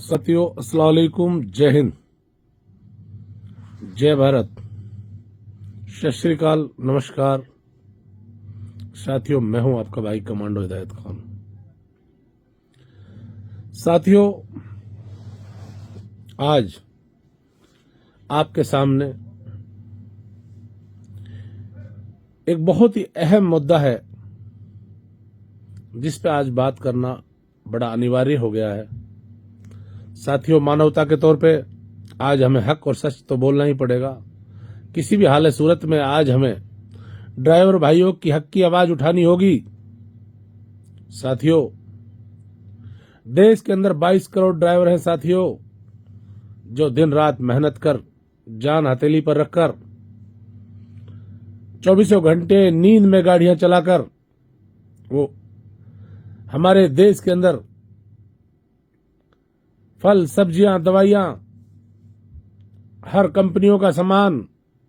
साथियों, अस्सलाम वालेकुम, जय हिंद, जय भारत, सत श्री अकाल, नमस्कार। साथियों, मैं हूं आपका भाई कमांडो हिदायत खान। साथियों, आज आपके सामने एक बहुत ही अहम मुद्दा है जिस पे आज बात करना बड़ा अनिवार्य हो गया है। साथियों, मानवता के तौर पे आज हमें हक और सच तो बोलना ही पड़ेगा। किसी भी हाल सूरत में आज हमें ड्राइवर भाइयों की हक की आवाज उठानी होगी। साथियों, देश के अंदर 22 करोड़ ड्राइवर हैं साथियों, जो दिन रात मेहनत कर, जान हथेली पर रखकर, चौबीसों घंटे नींद में गाड़ियां चलाकर वो हमारे देश के अंदर फल, सब्जियां, दवाइयां, हर कंपनियों का सामान,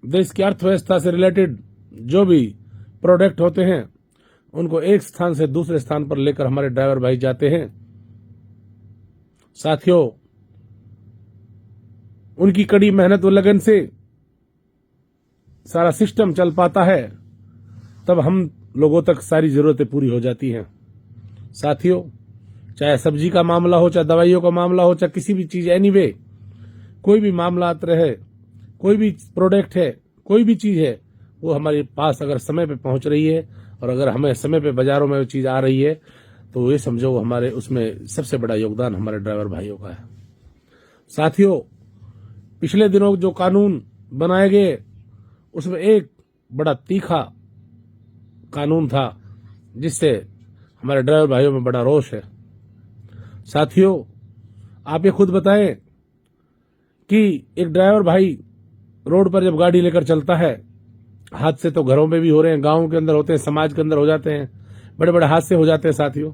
देश की अर्थव्यवस्था से रिलेटेड जो भी प्रोडक्ट होते हैं उनको एक स्थान से दूसरे स्थान पर लेकर हमारे ड्राइवर भाई जाते हैं। साथियों, उनकी कड़ी मेहनत व लगन से सारा सिस्टम चल पाता है, तब हम लोगों तक सारी जरूरतें पूरी हो जाती हैं। साथियों, चाहे सब्जी का मामला हो, चाहे दवाइयों का मामला हो, चाहे किसी भी चीज, एनीवे कोई भी मामला आते रहे, कोई भी प्रोडक्ट है, कोई भी चीज है, वो हमारे पास अगर समय पे पहुंच रही है और अगर हमें समय पे बाजारों में वो चीज आ रही है तो ये समझो हमारे उसमें सबसे बड़ा योगदान हमारे ड्राइवर भाइयों का है। साथियों, पिछले दिनों जो कानून बनाए गए उसमें एक बड़ा तीखा कानून था जिससे हमारे ड्राइवर भाइयों में बड़ा रोष है। साथियों, आप ये खुद बताएं कि एक ड्राइवर भाई रोड पर जब गाड़ी लेकर चलता है, हादसे तो घरों में भी हो रहे हैं, गांवों के अंदर होते हैं, समाज के अंदर हो जाते हैं, बड़े बड़े हादसे हो जाते हैं। साथियों,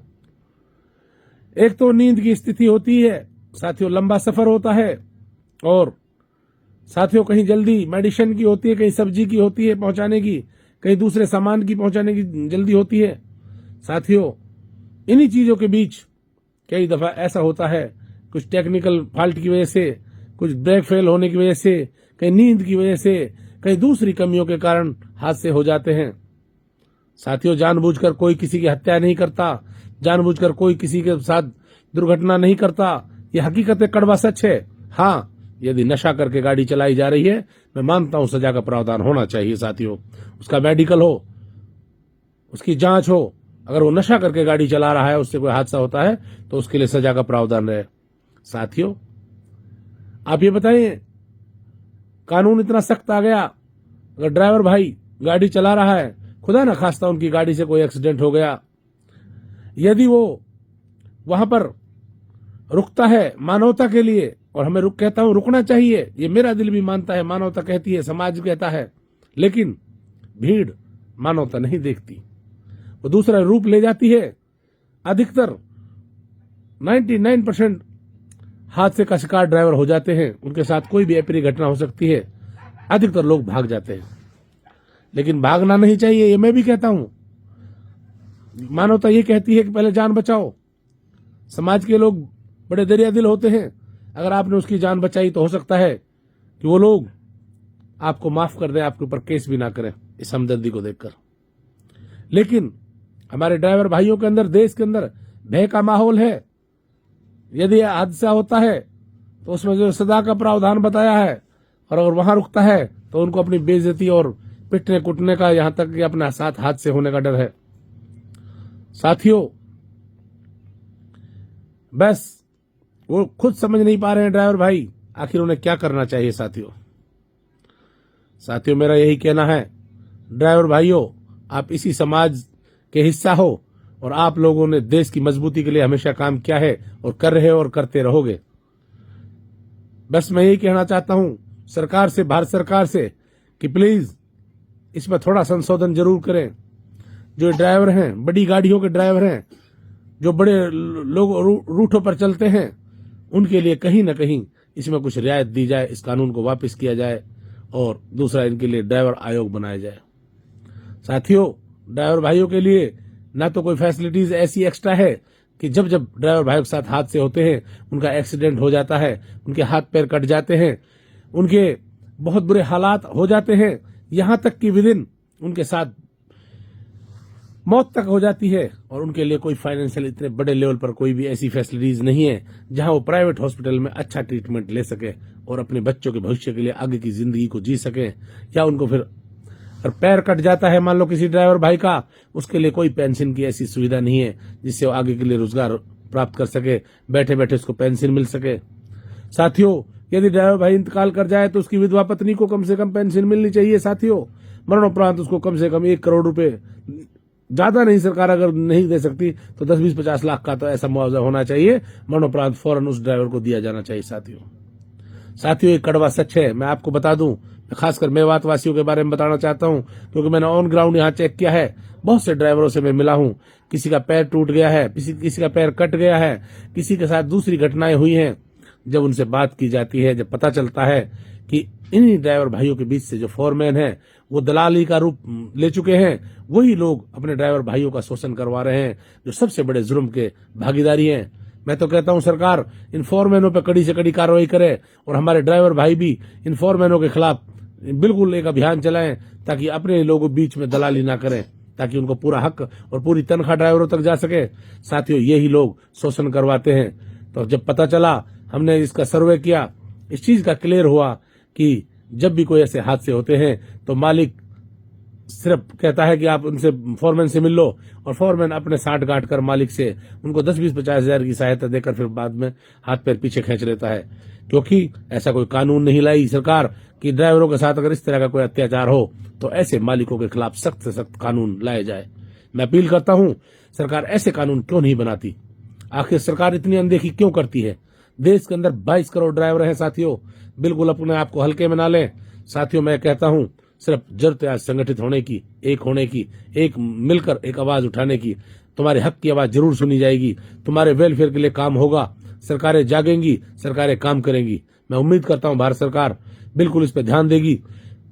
एक तो नींद की स्थिति होती है, साथियों लंबा सफर होता है, और साथियों कहीं जल्दी मेडिसिन की होती है, कहीं सब्जी की होती है पहुंचाने की, कहीं दूसरे सामान की पहुंचाने की जल्दी होती है। साथियों, इन्हीं चीजों के बीच कई दफा ऐसा होता है, कुछ टेक्निकल फॉल्ट की वजह से, कुछ ब्रेक फेल होने की वजह से, कहीं नींद की वजह से, कहीं दूसरी कमियों के कारण हादसे हो जाते हैं। साथियों, जानबूझकर कोई किसी की हत्या नहीं करता, जानबूझकर कोई किसी के साथ दुर्घटना नहीं करता। यह हकीकत कड़वा सच है। हाँ, यदि नशा करके गाड़ी चलाई जा रही है, मैं मानता हूं सजा का प्रावधान होना चाहिए। साथियों, उसका मेडिकल हो, उसकी जांच हो। अगर वो नशा करके गाड़ी चला रहा है, उससे कोई हादसा होता है तो उसके लिए सजा का प्रावधान रहे। साथियों, आप ये बताइए, कानून इतना सख्त आ गया, अगर ड्राइवर भाई गाड़ी चला रहा है, खुदा ना खास्ता उनकी गाड़ी से कोई एक्सीडेंट हो गया, यदि वो वहां पर रुकता है मानवता के लिए, और हमें कहता हूं रुकना चाहिए, ये मेरा दिल भी मानता है, मानवता कहती है, समाज कहता है, लेकिन भीड़ मानवता नहीं देखती, वो दूसरा रूप ले जाती है। अधिकतर 99% हादसे का शिकार ड्राइवर हो जाते हैं, उनके साथ कोई भी अप्रिय घटना हो सकती है, अधिकतर लोग भाग जाते हैं। लेकिन भागना नहीं चाहिए, ये मैं भी कहता हूं। मानवता ये कहती है कि पहले जान बचाओ। समाज के लोग बड़े दरिया दिल होते हैं, अगर आपने उसकी जान बचाई तो हो सकता है कि वो लोग आपको माफ कर दें, आपके ऊपर केस भी ना करें इस हमदर्दी को देखकर। लेकिन हमारे ड्राइवर भाइयों के अंदर, देश के अंदर भय का माहौल है। यदि हादसा होता है तो उसमें जो सजा का प्रावधान बताया है, और अगर वहां रुकता है तो उनको अपनी बेइज्जती और पिटने कुटने का, यहां तक कि अपने साथ हादसे होने का डर है। साथियों, बस वो खुद समझ नहीं पा रहे हैं ड्राइवर भाई, आखिर उन्हें क्या करना चाहिए। साथियों, मेरा यही कहना है, ड्राइवर भाइयों, आप इसी समाज के हिस्सा हो, और आप लोगों ने देश की मजबूती के लिए हमेशा काम किया है और कर रहे हो और करते रहोगे। बस मैं यही कहना चाहता हूं सरकार से, भारत सरकार से, कि प्लीज इसमें थोड़ा संशोधन जरूर करें। जो ड्राइवर हैं, बड़ी गाड़ियों के ड्राइवर हैं, जो बड़े लोग रूटों पर चलते हैं, उनके लिए कहीं ना कहीं इसमें कुछ रियायत दी जाए, इस कानून को वापस किया जाए, और दूसरा इनके लिए ड्राइवर आयोग बनाया जाए। साथियों, ड्राइवर भाइयों के लिए ना तो कोई फैसिलिटीज ऐसी एक्स्ट्रा है कि जब जब ड्राइवर भाइयों के साथ हादसे होते हैं, उनका एक्सीडेंट हो जाता है, उनके हाथ पैर कट जाते हैं, उनके बहुत बुरे हालात हो जाते हैं, यहां तक कि विदिन उनके साथ मौत तक हो जाती है, और उनके लिए कोई फाइनेंशियल इतने बड़े लेवल पर कोई भी ऐसी फैसिलिटीज नहीं है जहां वो प्राइवेट हॉस्पिटल में अच्छा ट्रीटमेंट ले सके और अपने बच्चों के भविष्य के लिए आगे की जिंदगी को जी सके। या उनको फिर अगर पैर कट जाता है मान लो किसी ड्राइवर भाई का, उसके लिए कोई पेंशन की ऐसी सुविधा नहीं है जिससे वो आगे के लिए रोजगार प्राप्त कर सके, बैठे बैठे उसको पेंशन मिल सके। साथियों, यदि ड्राइवर भाई इंतकाल कर जाए तो उसकी विधवा पत्नी को कम से कम पेंशन मिलनी चाहिए। साथियों, मरणोपरांत उसको कम से कम 1 करोड़ रुपए, ज्यादा नहीं, सरकार अगर नहीं दे सकती तो 10, 20, 50 लाख का तो ऐसा मुआवजा होना चाहिए, मरणोपरांत फौरन उस ड्राइवर को दिया जाना चाहिए। साथियों, एक कड़वा सच है, मैं आपको बता दूं, खासकर मेवात वासियों के बारे में बताना चाहता हूं, क्योंकि मैंने ऑन ग्राउंड यहां चेक किया है। बहुत से ड्राइवरों से मैं मिला हूं, किसी का पैर टूट गया है, किसी का पैर कट गया है, किसी के साथ दूसरी घटनाएं हुई हैं। जब उनसे बात की जाती है, जब पता चलता है कि इन्हीं ड्राइवर भाइयों के बीच से जो फोरमैन है वो दलाली का रूप ले चुके हैं, वही लोग अपने ड्राइवर भाइयों का शोषण करवा रहे हैं, जो सबसे बड़े जुर्म के भागीदारी हैं। मैं तो कहता हूं सरकार इन फोरमैनों पर कड़ी से कड़ी कार्रवाई करे, और हमारे ड्राइवर भाई भी इन फोरमैनों के खिलाफ बिल्कुल एक अभियान चलाएं, ताकि अपने लोगों बीच में दलाली ना करें, ताकि उनको पूरा हक और पूरी तनख्वाह ड्राइवरों तक जा सके। साथियों, यही लोग शोषण करवाते हैं। तो जब पता चला, हमने इसका सर्वे किया, इस चीज का क्लियर हुआ कि जब भी कोई ऐसे हादसे होते हैं तो मालिक सिर्फ कहता है कि आप उनसे फोरमैन से मिल लो, और फोरमैन अपने साठ गांठ कर मालिक से उनको 10, 20, 50 हजार की सहायता देकर फिर बाद में हाथ पैर पीछे खींच लेता है। क्योंकि ऐसा कोई कानून नहीं लाई सरकार कि ड्राइवरों के साथ अगर इस तरह का कोई अत्याचार हो तो ऐसे मालिकों के खिलाफ सख्त से सख्त कानून लाए जाए। मैं अपील करता हूं, सरकार ऐसे कानून क्यों नहीं बनाती? आखिर सरकार इतनी अनदेखी क्यों करती है? देश के अंदर 22 करोड़ ड्राइवर हैं। साथियों, बिल्कुल अपने आप को हल्के में ना लें। साथियों, मैं कहता हूं सिर्फ जरूरत है आज संगठित होने की, एक होने की, एक मिलकर एक आवाज उठाने की। तुम्हारे हक की आवाज जरूर सुनी जाएगी, तुम्हारे वेलफेयर के लिए काम होगा, सरकारें जागेंगी, सरकारें काम करेंगी। मैं उम्मीद करता हूं भारत सरकार बिल्कुल इस पर ध्यान देगी,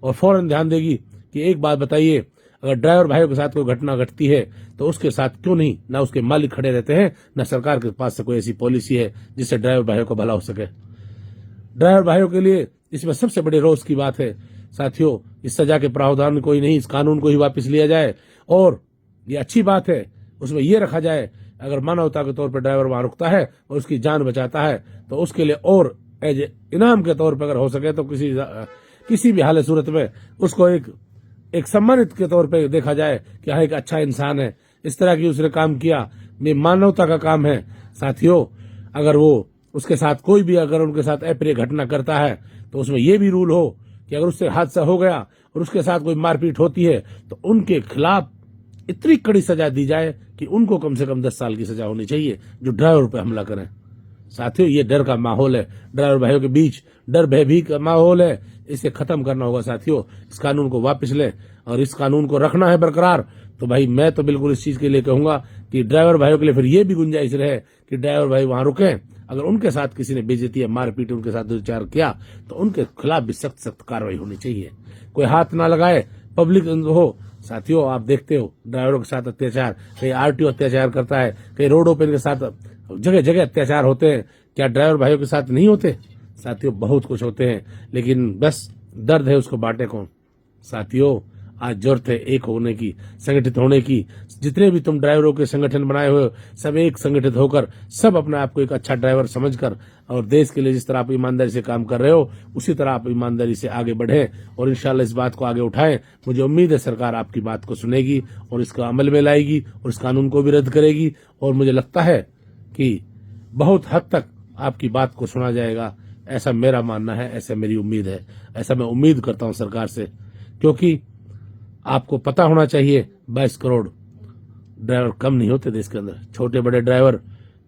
और फौरन ध्यान देगी कि एक बात बताइए, अगर ड्राइवर भाइयों के साथ कोई घटना घटती है तो उसके साथ क्यों नहीं ना उसके मालिक खड़े रहते हैं, ना सरकार के पास से कोई ऐसी पॉलिसी है जिससे ड्राइवर भाइयों को भला हो सके। ड्राइवर भाइयों के लिए इसमें सबसे बड़े रोष की बात है साथियों, इस सजा के प्रावधान कोई नहीं, इस कानून को ही वापस लिया जाए। और ये अच्छी बात है, उसमें यह रखा जाए अगर मानवता के तौर पर ड्राइवर वहां रुकता है और उसकी जान बचाता है तो उसके लिए और एज इनाम के तौर पर अगर हो सके तो किसी भी हाल सूरत में उसको एक सम्मानित के तौर पे देखा जाए कि हाँ, एक अच्छा इंसान है, इस तरह की उसने काम किया, ये मानवता का काम है। साथियों, अगर वो उसके साथ कोई भी अगर उनके साथ अप्रिय घटना करता है तो उसमें यह भी रूल हो कि अगर उससे हादसा हो गया और उसके साथ कोई मारपीट होती है तो उनके खिलाफ इतनी कड़ी सजा दी जाए कि उनको कम से कम 10 साल की सजा होनी चाहिए जो ड्राइवर पर हमला करें। साथियों, ये डर का माहौल है, ड्राइवर भाइयों के बीच डर भयभीत का माहौल है, इसे खत्म करना होगा। साथियों, इस कानून को वापस लें और इस कानून को रखना है बरकरार। तो भाई मैं तो बिल्कुल इस चीज के लिए कहूंगा कि ड्राइवर भाइयों के लिए फिर ये भी गुंजाइश रहे कि ड्राइवर भाई वहां रुकें, अगर उनके साथ किसी ने बेइज्जती या मारपीट उनके साथ दुर्व्यवहार किया तो उनके खिलाफ भी सख्त सख्त कार्रवाई होनी चाहिए। कोई हाथ ना लगाए, पब्लिक हो। साथियों, आप देखते हो ड्राइवरों के साथ अत्याचार, कहीं आरटीओ अत्याचार करता है, कहीं रोडों पर इनके साथ जगह जगह अत्याचार होते हैं। क्या ड्राइवर भाइयों के साथ नहीं होते? साथियों, बहुत कुछ होते हैं, लेकिन बस दर्द है उसको बांटे कौन। साथियों, आज जरूरत है एक होने की, संगठित होने की। जितने भी तुम ड्राइवरों के संगठन बनाए हुए हो, सब एक संगठित होकर, सब अपने आप को एक अच्छा ड्राइवर समझकर और देश के लिए जिस तरह आप ईमानदारी से काम कर रहे हो उसी तरह आप ईमानदारी से आगे बढ़े और इंशाल्लाह इस बात को आगे उठाएं। मुझे उम्मीद है सरकार आपकी बात को सुनेगी और इसको अमल में लाएगी और इस कानून को भी रद्द करेगी। और मुझे लगता है कि बहुत हद तक आपकी बात को सुना जाएगा, ऐसा मेरा मानना है, ऐसा मेरी उम्मीद है, ऐसा मैं उम्मीद करता हूं सरकार से। क्योंकि आपको पता होना चाहिए 22 करोड़ ड्राइवर कम नहीं होते देश के अंदर। छोटे बड़े ड्राइवर,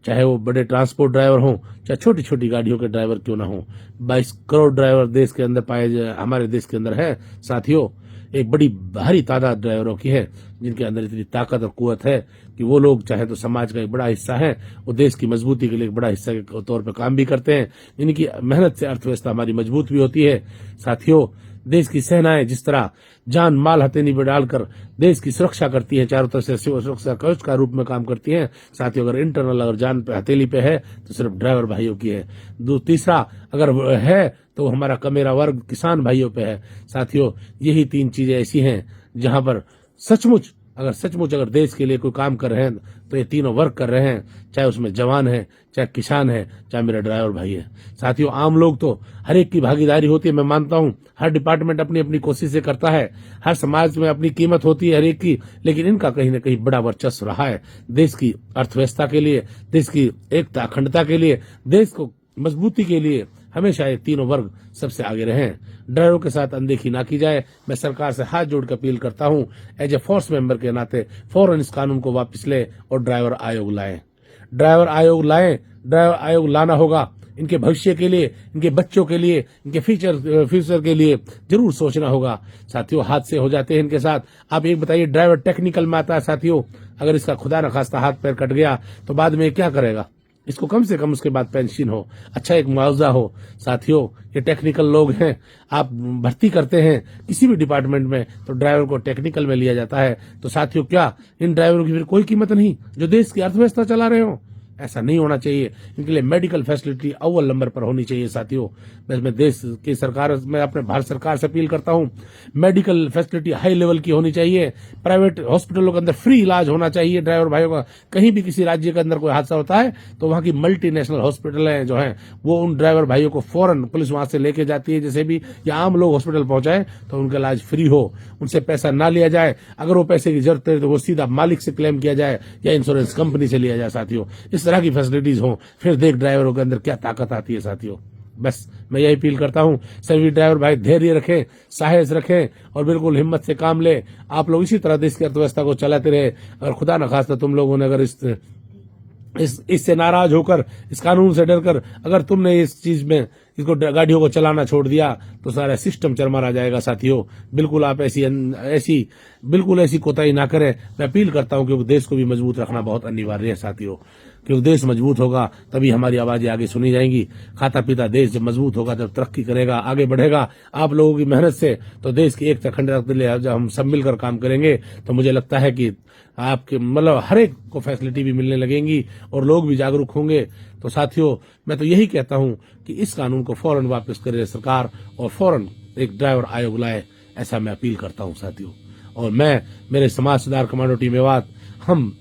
चाहे वो बड़े ट्रांसपोर्ट ड्राइवर हों चाहे छोटी छोटी गाड़ियों के ड्राइवर क्यों ना हो, 22 करोड़ ड्राइवर देश के अंदर हमारे देश के अंदर है। साथियों, एक बड़ी भारी तादाद ड्राइवरों की है जिनके अंदर इतनी ताकत और कुव्वत है कि वो लोग चाहे तो समाज का एक बड़ा हिस्सा है, वो देश की मजबूती के लिए एक बड़ा हिस्सा के तौर पर काम भी करते हैं। इनकी मेहनत से अर्थव्यवस्था हमारी मजबूत भी होती है। साथियों, देश की सेनाएं जिस तरह जान माल हथेली पर डालकर देश की सुरक्षा करती है, चारों तरफ से सुरक्षा कवच का रूप में काम करती हैं। साथियों, अगर इंटरनल अगर जान पे हथेली पे है तो सिर्फ ड्राइवर भाइयों की है। तीसरा अगर है तो हमारा कमेरा वर्ग किसान भाइयों पे है। साथियों, यही 3 चीजें ऐसी हैं जहां पर सचमुच अगर देश के लिए कोई काम कर रहे हैं तो ये तीनों वर्क कर रहे हैं, चाहे उसमें जवान है, चाहे किसान है, चाहे मेरा ड्राइवर भाई है। साथियों, आम लोग तो हर एक की भागीदारी होती है, मैं मानता हूं हर डिपार्टमेंट अपनी अपनी कोशिशें करता है, हर समाज में अपनी कीमत होती है हर एक की, लेकिन इनका कहीं न कहीं बड़ा वर्चस्व रहा है देश की अर्थव्यवस्था के लिए, देश की एकता अखंडता के लिए, देश को मजबूती के लिए। हमेशा ये तीनों वर्ग सबसे आगे रहें। ड्राइवरों के साथ अनदेखी ना की जाए। मैं सरकार से हाथ जोड़ कर अपील करता हूं, एज ए फोर्स मेंबर के नाते फौरन इस कानून को वापस ले और ड्राइवर आयोग लाएं। ड्राइवर आयोग लाना होगा। इनके भविष्य के लिए, इनके बच्चों के लिए, इनके फ्यूचर के लिए जरूर सोचना होगा। साथियों, हादसे हो जाते हैं इनके साथ। आप एक बताइए, ड्राइवर टेक्निकल में आता है साथियों, अगर इसका खुदा न खास्ता हाथ पैर कट गया तो बाद में क्या करेगा? इसको कम से कम उसके बाद पेंशन हो, अच्छा एक मुआवजा हो। साथियों, ये टेक्निकल लोग हैं, आप भर्ती करते हैं किसी भी डिपार्टमेंट में तो ड्राइवर को टेक्निकल में लिया जाता है। तो साथियों, क्या इन ड्राइवरों की फिर कोई कीमत नहीं जो देश की अर्थव्यवस्था चला रहे हो? ऐसा नहीं होना चाहिए। इनके लिए मेडिकल फैसिलिटी अव्वल नंबर पर होनी चाहिए। साथियों, मैं देश की सरकार, मैं अपने भारत सरकार से अपील करता हूं, मेडिकल फैसिलिटी हाई लेवल की होनी चाहिए। प्राइवेट हॉस्पिटलों के अंदर फ्री इलाज होना चाहिए ड्राइवर भाइयों का। कहीं भी किसी राज्य के अंदर कोई हादसा होता है तो वहां की मल्टीनेशनल हॉस्पिटल है जो है वो उन ड्राइवर भाइयों को फौरन पुलिस वहां से लेके जाती है, जैसे भी या आम लोग हॉस्पिटल पहुंचाए तो उनका इलाज फ्री हो, उनसे पैसा ना लिया जाए। अगर वो पैसे की जरूरत है तो वो सीधा मालिक से क्लेम किया जाए या इंश्योरेंस कंपनी से लिया जाए। साथियों, इस तरह की फैसिलिटीज हो, फिर देख ड्राइवरों के अंदर क्या ताकत आती है। साथियों, बस मैं यही अपील करता हूं, सभी ड्राइवर भाई धैर्य रखें, साहस रखें और बिल्कुल हिम्मत से काम ले। आप लोग इसी तरह देश की अर्थव्यवस्था को चलाते रहे। अगर खुदा न खास्ता तुम लोगों ने अगर इससे नाराज होकर, इस कानून से डरकर अगर तुमने इस चीज में इसको गाड़ियों को चलाना छोड़ दिया तो सारा सिस्टम चरमरा जाएगा। साथियों, बिल्कुल आप ऐसी कोताही ना करें। मैं अपील करता हूं क्योंकि देश को भी मजबूत रखना बहुत अनिवार्य है। साथियों, क्योंकि देश मजबूत होगा तभी हमारी आवाजें आगे सुनी जाएंगी। खाता पीता देश जब मजबूत होगा, जब तरक्की करेगा, आगे बढ़ेगा आप लोगों की मेहनत से, तो देश की एकता अखंडता के लिए जब हम सब मिलकर काम करेंगे तो मुझे लगता है कि आपके हर एक को फैसिलिटी भी मिलने लगेंगी और लोग भी जागरूक होंगे। तो साथियों, मैं तो यही कहता हूं कि इस कानून को फौरन वापस करे सरकार और फौरन एक ड्राइवर आयोग लाए, ऐसा मैं अपील करता हूं। साथियों, और मैं, मेरे समाज सुधार कमांडो टीम मेवात, हम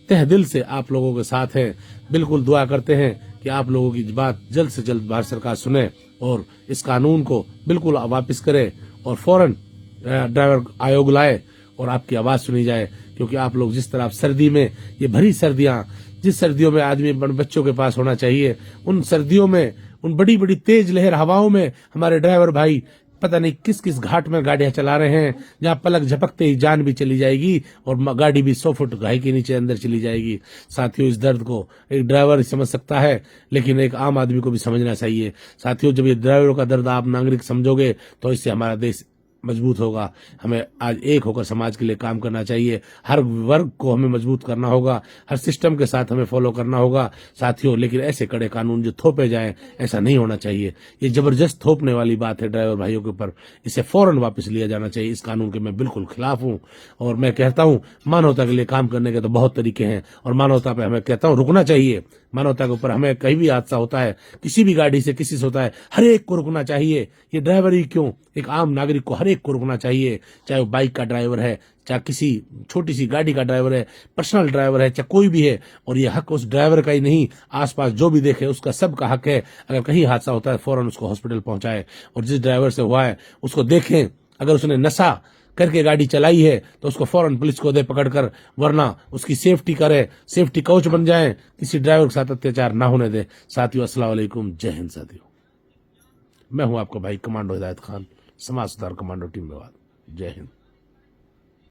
तह दिल से आप लोगों के साथ हैं। बिल्कुल दुआ करते हैं कि आप लोगों की बात जल्द से जल्द भारत सरकार सुने और इस कानून को बिल्कुल वापस करे और फौरन ड्राइवर आयोग लाए और आपकी आवाज सुनी जाए। क्योंकि आप लोग जिस तरह सर्दी में, ये भरी सर्दियां, जिस सर्दियों में आदमी बच्चों के पास होना चाहिए, उन सर्दियों में, उन बड़ी बड़ी तेज लहर हवाओं में हमारे ड्राइवर भाई पता नहीं किस किस घाट में गाड़ियां चला रहे हैं, जहां पलक झपकते ही जान भी चली जाएगी और गाड़ी भी 100 फुट गहराई के नीचे अंदर चली जाएगी। साथियों, इस दर्द को एक ड्राइवर समझ सकता है, लेकिन एक आम आदमी को भी समझना चाहिए। साथियों, जब ये ड्राइवरों का दर्द आप नागरिक समझोगे तो इससे हमारा देश मजबूत होगा। हमें आज एक होकर समाज के लिए काम करना चाहिए। हर वर्ग को हमें मजबूत करना होगा, हर सिस्टम के साथ हमें फॉलो करना होगा। साथियों, लेकिन ऐसे कड़े कानून जो थोपे जाएं, ऐसा नहीं होना चाहिए। ये जबरदस्त थोपने वाली बात है ड्राइवर भाइयों के ऊपर। इसे फौरन वापस लिया जाना चाहिए। इस कानून के मैं बिल्कुल खिलाफ हूं और मैं कहता हूं मानवता के लिए काम करने के तो बहुत तरीके हैं और मानवता पे हमें कहता हूं रुकना चाहिए। मानवता के ऊपर हमें कहीं भी हादसा होता है, किसी भी गाड़ी से किसी से होता है, हर एक को रुकना चाहिए। ये ड्राइवर ही क्यों, एक आम नागरिक को हर एक को रुकना चाहिए, चाहे वो बाइक का ड्राइवर है, चाहे किसी छोटी सी गाड़ी का ड्राइवर है, पर्सनल ड्राइवर है, चाहे कोई भी है। और ये हक उस ड्राइवर का ही नहीं, आसपास जो भी देखे उसका सबका हक है। अगर कहीं हादसा होता है फौरन उसको हॉस्पिटल पहुंचाए और जिस ड्राइवर से हुआ है उसको देखें, अगर उसने नशा करके गाड़ी चलाई है तो उसको फौरन पुलिस को दे पकड़कर, वरना उसकी सेफ्टी करे, सेफ्टी कोच बन जाए, किसी ड्राइवर के साथ अत्याचार ना होने दे। साथियों, अस्सलाम वालेकुम, जय हिंद। साथियों, मैं हूं आपका भाई कमांडो हिदायत खान, समाज सुधार कमांडो टीम मेवात। जय हिंद।